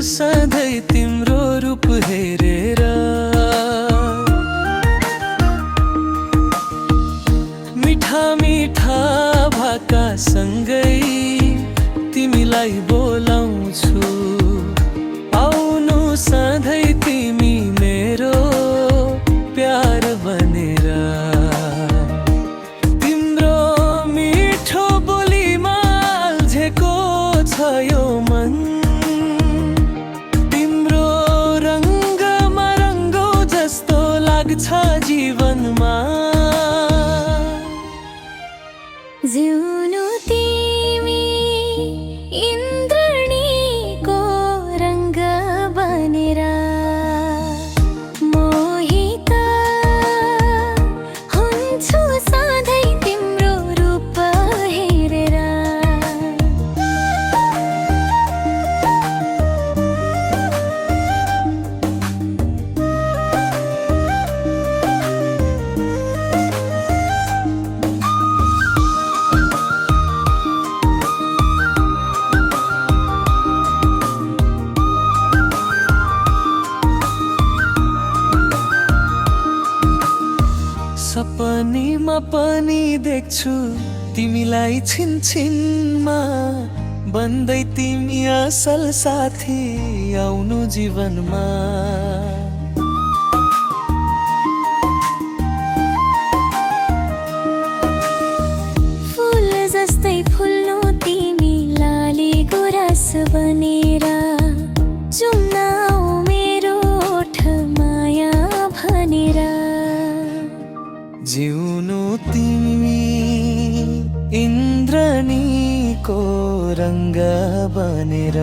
सधैँ तिम्रो रूप हेरेर। मिठा मिठा भाका सँगै तिमीलाई बोलाउँछु, आउनु सधैँ तिमी मेरो प्यार बनेर। तिम्रो मिठो बोलीमा अल्झेको छ यो मन, तिम्रो रङ्गमा रङ्गो जस्तो लाग्छ जीवनमा। जिउनु तिमी इन्द्रणीको रङ्ग बनेर, मोहित हुन्छु सधैँ तिम्रो रूप हेरेर। सपनीमा पनि देख्छु तिमीलाई छिनछिनमा, बन्दै तिमी असल साथी आउनु जीवनमा। फुल जस्तै फुल्नु तिमी लाली गुराँस बनेर, चुम्न आऊ मेरो ओठ माया भनेर। जिउनु तिमी इन्द्रणीको रङ्ग बनेर।